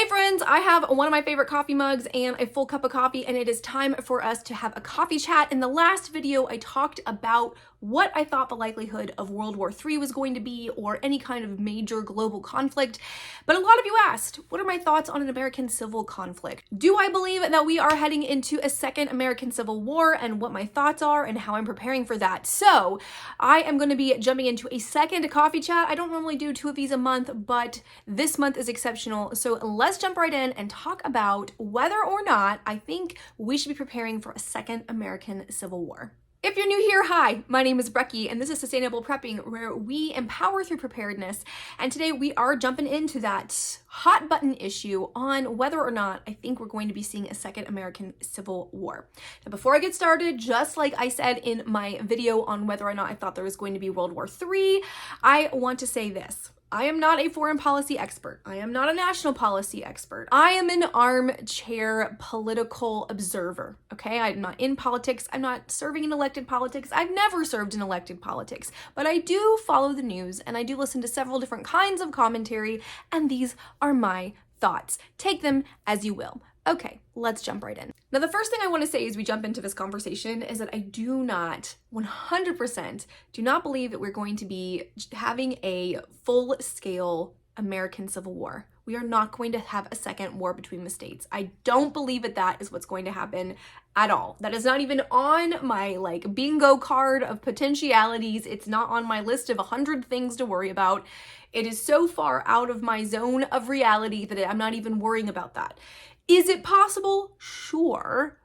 friends, I have one of my favorite coffee mugs and a full cup of coffee, and it is time for us to have a coffee chat. In the last video, I talked about what I thought the likelihood of World War III was going to be, or any kind of major global conflict. But a lot of you asked, what are my thoughts on an American civil conflict? Do I believe that we are heading into a second American Civil War, and what my thoughts are and how I'm preparing for that? So I am going to be jumping into a second coffee chat. I don't normally do 2 of these a month, but this month is exceptional. So let's jump right in and talk about whether or not I think we should be preparing for a second American Civil War. If you're new here, hi, my name is Brecky, and this is Sustainable Prepping, where we empower through preparedness. And today we are jumping into that hot button issue on whether or not I think we're going to be seeing a second American Civil War. Now, before I get started, just like I said in my video on whether or not I thought there was going to be World War III, I want to say this. I am not a foreign policy expert. I am not a national policy expert. I am an armchair political observer, okay? I'm not in politics. I'm not serving in elected politics. I've never served in elected politics, but I do follow the news and I do listen to several different kinds of commentary, and these are my thoughts. Take them as you will. Okay, let's jump right in. Now, the first thing I want to say as we jump into this conversation is that I do not, 100%, do not believe that we're going to be having a full-scale American Civil War. We are not going to have a second war between the states. I don't believe that is what's going to happen at all. That is not even on my bingo card of potentialities. It's not on my list of 100 things to worry about. It is so far out of my zone of reality that I'm not even worrying about that. Is it possible? Sure.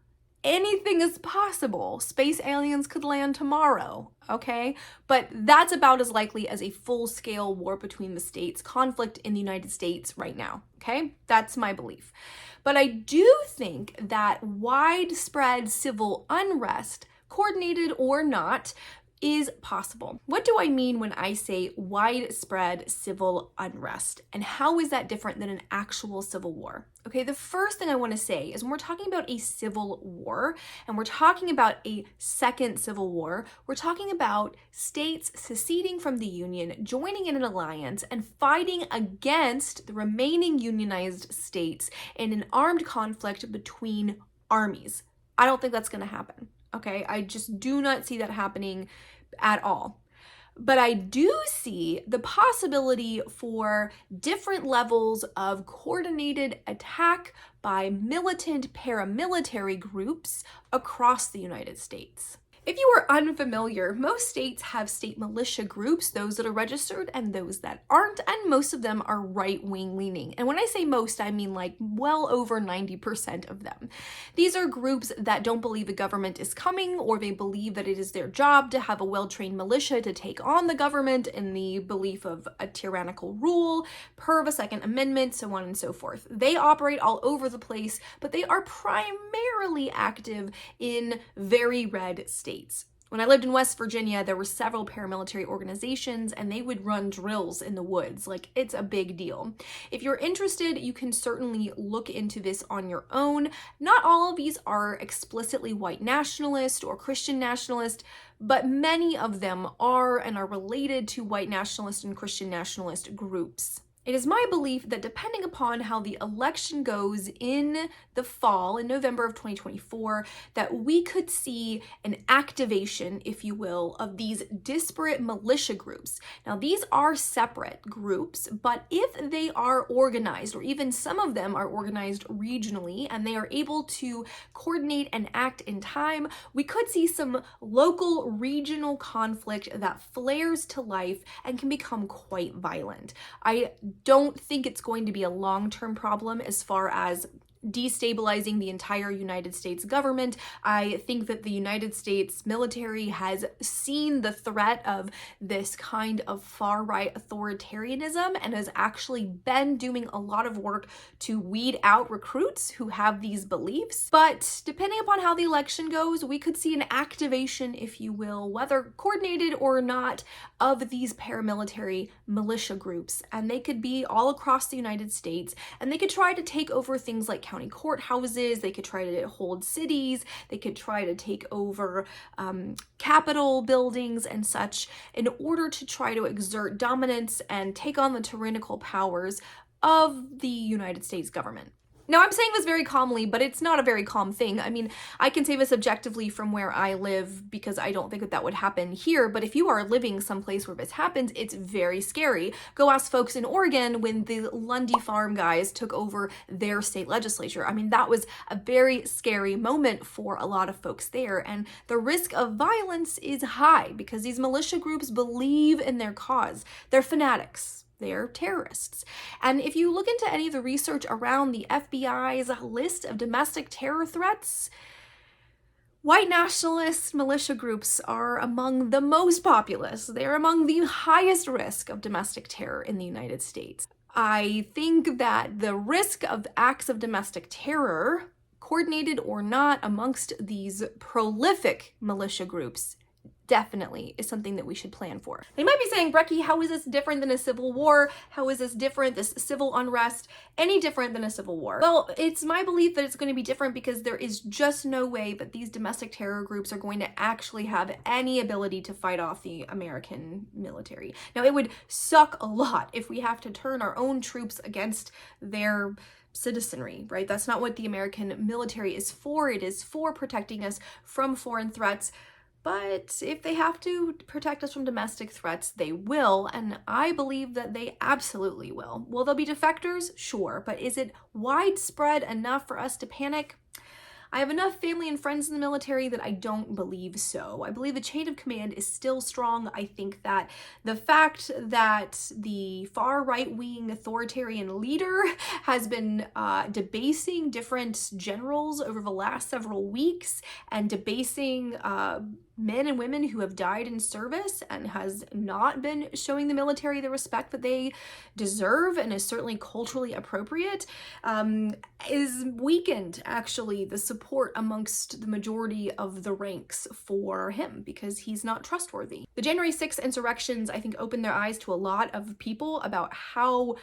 Anything is possible. Space aliens could land tomorrow, okay? But that's about as likely as a full-scale war between the states, conflict in the United States right now, okay? That's my belief. But I do think that widespread civil unrest, coordinated or not, is possible. What do I mean when I say widespread civil unrest? And how is that different than an actual civil war? Okay, the first thing I want to say is when we're talking about a civil war and we're talking about a second civil war, we're talking about states seceding from the Union, joining in an alliance, and fighting against the remaining unionized states in an armed conflict between armies. I don't think that's going to happen. Okay, I just do not see that happening at all. But I do see the possibility for different levels of coordinated attack by militant paramilitary groups across the United States. If you are unfamiliar, most states have state militia groups, those that are registered and those that aren't, and most of them are right-wing leaning. And when I say most, I mean well over 90% of them. These are groups that don't believe the government is coming, or they believe that it is their job to have a well-trained militia to take on the government in the belief of a tyrannical rule, per the Second Amendment, so on and so forth. They operate all over the place, but they are primarily active in very red states. When I lived in West Virginia, there were several paramilitary organizations and they would run drills in the woods. It's a big deal. If you're interested, you can certainly look into this on your own. Not all of these are explicitly white nationalist or Christian nationalist, but many of them are and are related to white nationalist and Christian nationalist groups. It is my belief that depending upon how the election goes in the fall, in November of 2024, that we could see an activation, if you will, of these disparate militia groups. Now, these are separate groups, but if they are organized, or even some of them are organized regionally, and they are able to coordinate and act in time, we could see some local regional conflict that flares to life and can become quite violent. I don't think it's going to be a long-term problem as far as destabilizing the entire United States government. I think that the United States military has seen the threat of this kind of far-right authoritarianism and has actually been doing a lot of work to weed out recruits who have these beliefs. But depending upon how the election goes, we could see an activation, if you will, whether coordinated or not, of these paramilitary militia groups. And they could be all across the United States, and they could try to take over things like county courthouses, they could try to hold cities, they could try to take over Capitol buildings and such in order to try to exert dominance and take on the tyrannical powers of the United States government. Now, I'm saying this very calmly, but it's not a very calm thing. I mean, I can say this objectively from where I live because I don't think that that would happen here, but if you are living someplace where this happens, it's very scary. Go ask folks in Oregon when the Lundy Farm guys took over their state legislature. I mean, that was a very scary moment for a lot of folks there, and the risk of violence is high because these militia groups believe in their cause. They're fanatics. They're terrorists. And if you look into any of the research around the FBI's list of domestic terror threats, white nationalist militia groups are among the most populous. They're among the highest risk of domestic terror in the United States. I think that the risk of acts of domestic terror, coordinated or not, amongst these prolific militia groups definitely is something that we should plan for. They might be saying, Brecky, how is this different than a civil war? How is this different, this civil unrest, any different than a civil war? Well, it's my belief that it's going to be different because there is just no way that these domestic terror groups are going to actually have any ability to fight off the American military. Now, it would suck a lot if we have to turn our own troops against their citizenry, right? That's not what the American military is for. It is for protecting us from foreign threats. But if they have to protect us from domestic threats, they will, and I believe that they absolutely will. Will there be defectors? Sure, but is it widespread enough for us to panic? I have enough family and friends in the military that I don't believe so. I believe the chain of command is still strong. I think that the fact that the far right-wing authoritarian leader has been debasing different generals over the last several weeks and debasing men and women who have died in service and has not been showing the military the respect that they deserve and is certainly culturally appropriate, is weakened, actually, the support amongst the majority of the ranks for him because he's not trustworthy. The January 6th insurrections, I think, opened their eyes to a lot of people about how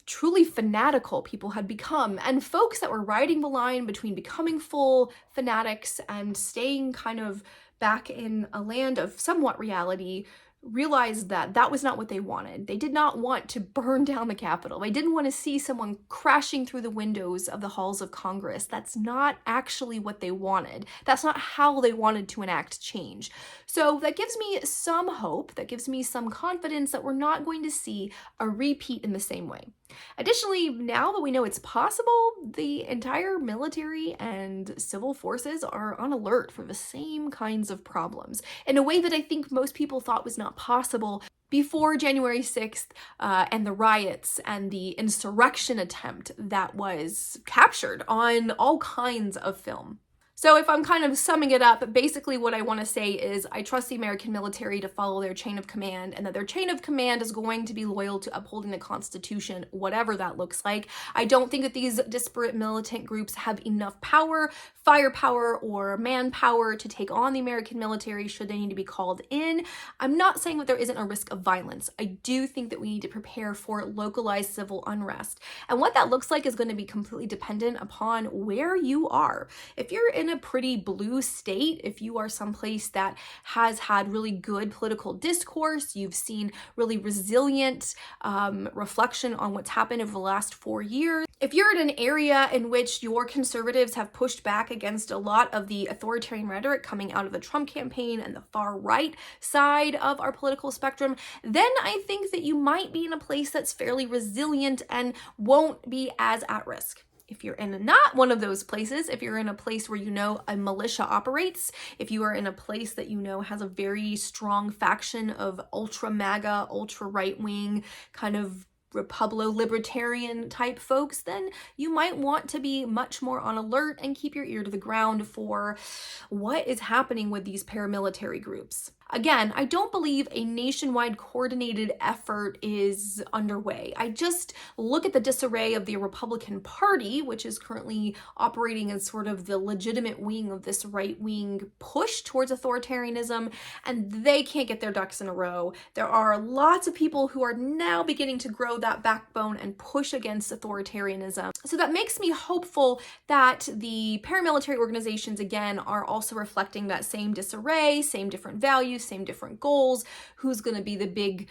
truly fanatical people had become, and folks that were riding the line between becoming full fanatics and staying kind of back in a land of somewhat reality realized that that was not what they wanted. They did not want to burn down the Capitol. They didn't want to see someone crashing through the windows of the halls of Congress. That's not actually what they wanted. That's not how they wanted to enact change. So that gives me some hope, that gives me some confidence that we're not going to see a repeat in the same way. Additionally, now that we know it's possible, the entire military and civil forces are on alert for the same kinds of problems in a way that I think most people thought was not possible before January 6th and the riots and the insurrection attempt that was captured on all kinds of film. So if I'm kind of summing it up, basically what I want to say is I trust the American military to follow their chain of command, and that their chain of command is going to be loyal to upholding the Constitution, whatever that looks like. I don't think that these disparate militant groups have enough power, firepower, or manpower to take on the American military should they need to be called in. I'm not saying that there isn't a risk of violence. I do think that we need to prepare for localized civil unrest. And what that looks like is going to be completely dependent upon where you are. If you're in a pretty blue state, if you are someplace that has had really good political discourse, you've seen really resilient reflection on what's happened over the last 4 years, if you're in an area in which your conservatives have pushed back against a lot of the authoritarian rhetoric coming out of the Trump campaign and the far right side of our political spectrum, then I think that you might be in a place that's fairly resilient and won't be as at risk. If you're in not one of those places, if you're in a place where you know a militia operates, if you are in a place that you know has a very strong faction of ultra MAGA, ultra right-wing kind of Republican type folks, then you might want to be much more on alert and keep your ear to the ground for what is happening with these paramilitary groups. Again, I don't believe a nationwide coordinated effort is underway. I just look at the disarray of the Republican Party, which is currently operating as sort of the legitimate wing of this right-wing push towards authoritarianism, and they can't get their ducks in a row. There are lots of people who are now beginning to grow that backbone and push against authoritarianism. So that makes me hopeful that the paramilitary organizations, again, are also reflecting that same disarray, same different values, same different goals, who's going to be the big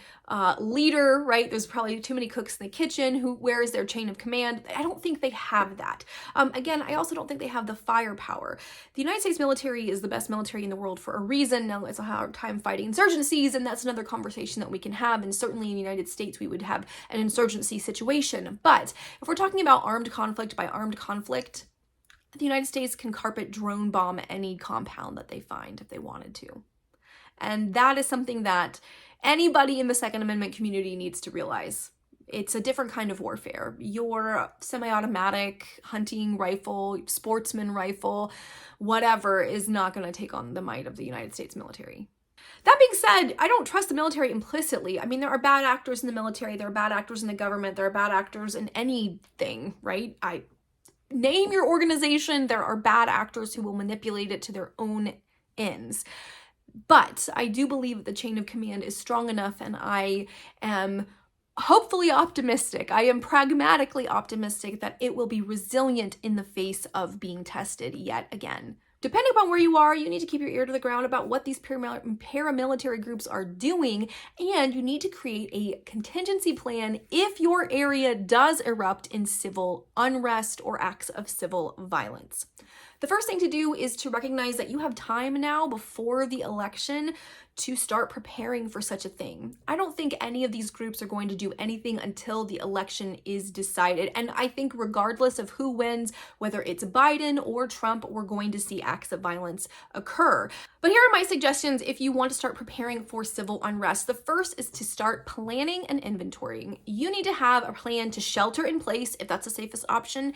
leader, right? There's probably too many cooks in the kitchen. Where is their chain of command? I don't think they have that. Again, I also don't think they have the firepower. The United States military is the best military in the world for a reason. Now, it's a hard time fighting insurgencies, and that's another conversation that we can have. And certainly in the United States, we would have an insurgency situation. But if we're talking about armed conflict by armed conflict, the United States can carpet drone bomb any compound that they find if they wanted to. And that is something that anybody in the Second Amendment community needs to realize. It's a different kind of warfare. Your semi-automatic hunting rifle, sportsman rifle, whatever, is not going to take on the might of the United States military. That being said, I don't trust the military implicitly. I mean, there are bad actors in the military, there are bad actors in the government, there are bad actors in anything, right? Name your organization, there are bad actors who will manipulate it to their own ends. But I do believe that the chain of command is strong enough, and I am hopefully optimistic. I am pragmatically optimistic that it will be resilient in the face of being tested yet again. Depending upon where you are, you need to keep your ear to the ground about what these paramilitary groups are doing, and you need to create a contingency plan if your area does erupt in civil unrest or acts of civil violence. The first thing to do is to recognize that you have time now before the election to start preparing for such a thing. I don't think any of these groups are going to do anything until the election is decided. And I think regardless of who wins, whether it's Biden or Trump, we're going to see acts of violence occur. But here are my suggestions if you want to start preparing for civil unrest. The first is to start planning and inventorying. You need to have a plan to shelter in place if that's the safest option,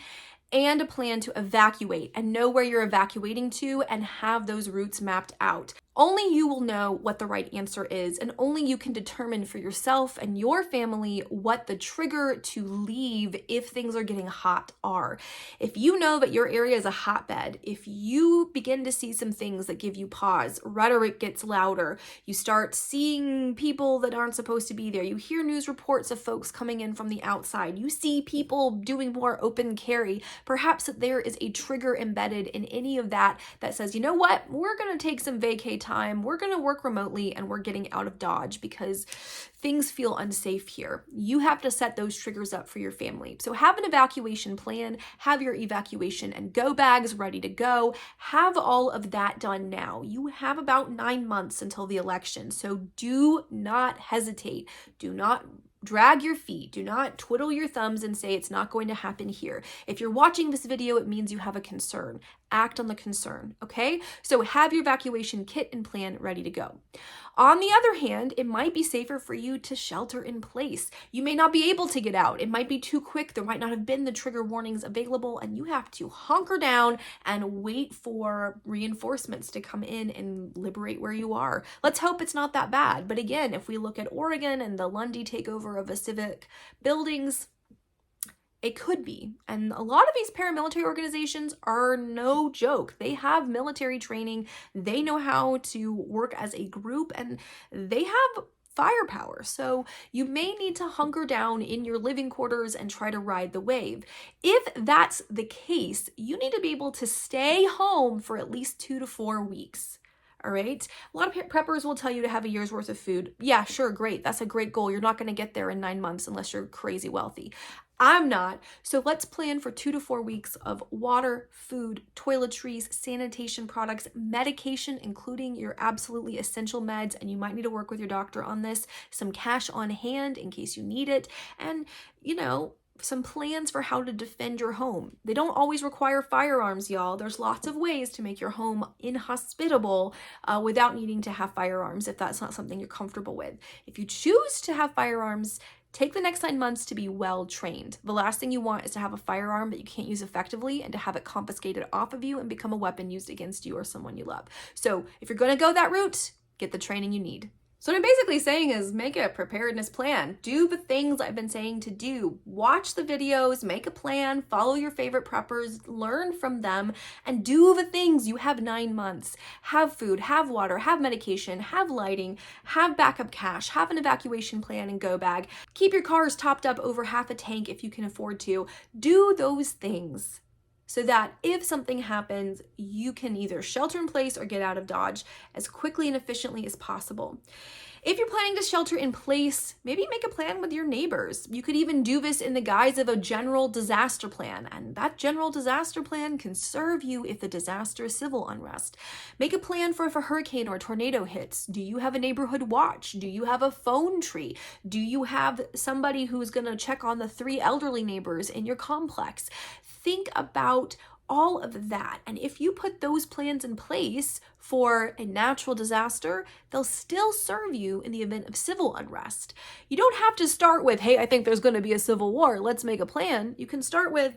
and a plan to evacuate, and know where you're evacuating to and have those routes mapped out. Only you will know what the right answer is, and only you can determine for yourself and your family what the trigger to leave if things are getting hot are. If you know that your area is a hotbed, if you begin to see some things that give you pause, rhetoric gets louder, you start seeing people that aren't supposed to be there, you hear news reports of folks coming in from the outside, you see people doing more open carry, perhaps that there is a trigger embedded in any of that that says, you know what, we're going to take some vacay time, we're going to work remotely, and we're getting out of Dodge because things feel unsafe here. You have to set those triggers up for your family. So have an evacuation plan, have your evacuation and go bags ready to go, have all of that done now. You have about 9 months until the election, so do not hesitate. Do not drag your feet. Do not twiddle your thumbs and say it's not going to happen here. If you're watching this video, it means you have a concern. Act on the concern, okay? So have your evacuation kit and plan ready to go. On the other hand, it might be safer for you to shelter in place. You may not be able to get out. It might be too quick. There might not have been the trigger warnings available, and you have to hunker down and wait for reinforcements to come in and liberate where you are. Let's hope it's not that bad. But again, if we look at Oregon and the Lundy takeover of the civic buildings, it could be. And a lot of these paramilitary organizations are no joke. They have military training. They know how to work as a group, and they have firepower. So you may need to hunker down in your living quarters and try to ride the wave. If that's the case, you need to be able to stay home for at least 2 to 4 weeks. All right. A lot of preppers will tell you to have a year's worth of food. Yeah, sure. Great. That's a great goal. You're not going to get there in 9 months unless you're crazy wealthy. I'm not. So let's plan for 2 to 4 weeks of water, food, toiletries, sanitation products, medication, including your absolutely essential meds. And you might need to work with your doctor on this, some cash on hand in case you need it. And, some plans for how to defend your home. They don't always require firearms, y'all. There's lots of ways to make your home inhospitable without needing to have firearms if that's not something you're comfortable with. If you choose to have firearms, take the next 9 months to be well trained. The last thing you want is to have a firearm that you can't use effectively and to have it confiscated off of you and become a weapon used against you or someone you love. So if you're going to go that route, get the training you need. So what I'm basically saying is make a preparedness plan. Do the things I've been saying to do. Watch the videos, make a plan, follow your favorite preppers, learn from them, and do the things. You have 9 months. Have food, have water, have medication, have lighting, have backup cash, have an evacuation plan and go bag. Keep your cars topped up over half a tank if you can afford to. Do those things. so that if something happens, you can either shelter in place or get out of Dodge as quickly and efficiently as possible. If you're planning to shelter in place, maybe make a plan with your neighbors. You could even do this in the guise of a general disaster plan, and that general disaster plan can serve you if the disaster is civil unrest. Make a plan for if a hurricane or a tornado hits. Do you have a neighborhood watch? Do you have a phone tree? Do you have somebody who's going to check on the 3 elderly neighbors in your complex? Think about all of that. And if you put those plans in place for a natural disaster, they'll still serve you in the event of civil unrest. You don't have to start with, hey, I think there's going to be a civil war, let's make a plan. You can start with,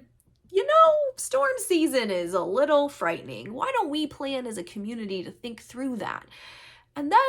storm season is a little frightening. Why don't we plan as a community to think through that? And then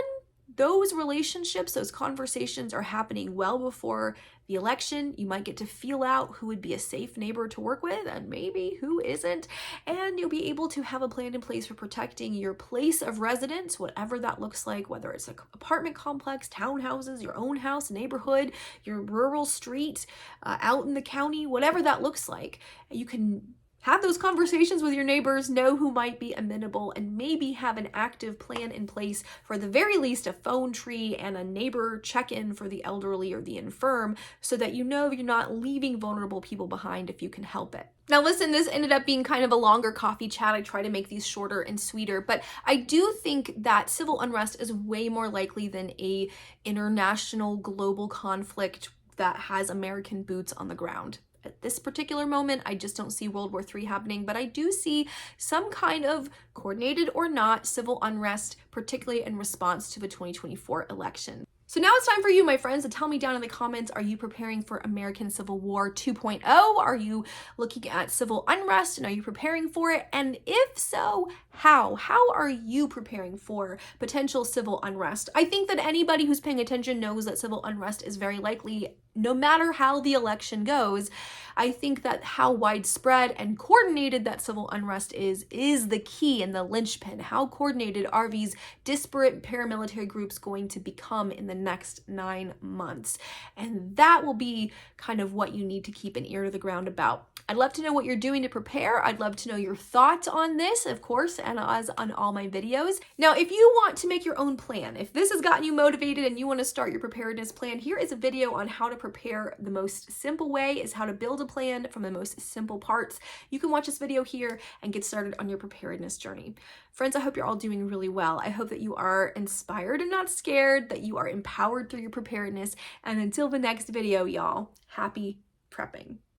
those relationships, those conversations are happening well before the election. You might get to feel out who would be a safe neighbor to work with and maybe who isn't. And you'll be able to have a plan in place for protecting your place of residence, whatever that looks like, whether it's an apartment complex, townhouses, your own house, neighborhood, your rural street, out in the county, whatever that looks like. You can have those conversations with your neighbors, know who might be amenable, and maybe have an active plan in place for the very least a phone tree and a neighbor check-in for the elderly or the infirm so that you know you're not leaving vulnerable people behind if you can help it. Now listen, this ended up being kind of a longer coffee chat. I try to make these shorter and sweeter, but I do think that civil unrest is way more likely than a international global conflict that has American boots on the ground. At this particular moment, I just don't see World War III happening, but I do see some kind of coordinated or not civil unrest, particularly in response to the 2024 election. So now it's time for you, my friends, to tell me down in the comments, are you preparing for American Civil War 2.0? Are you looking at civil unrest and are you preparing for it? And if so, how? How are you preparing for potential civil unrest? I think that anybody who's paying attention knows that civil unrest is very likely no matter how the election goes. I think that how widespread and coordinated that civil unrest is the key and the linchpin. How coordinated are these disparate paramilitary groups going to become in the next 9 months? And that will be kind of what you need to keep an ear to the ground about. I'd love to know what you're doing to prepare. I'd love to know your thoughts on this, of course, and as on all my videos. Now, if you want to make your own plan, if this has gotten you motivated and you want to start your preparedness plan, here is a video on how to prepare. The most simple way is how to build a plan from the most simple parts. You can watch this video here and get started on your preparedness journey. Friends, I hope you're all doing really well. I hope that you are inspired and not scared, that you are empowered through your preparedness. And until the next video, y'all, happy prepping.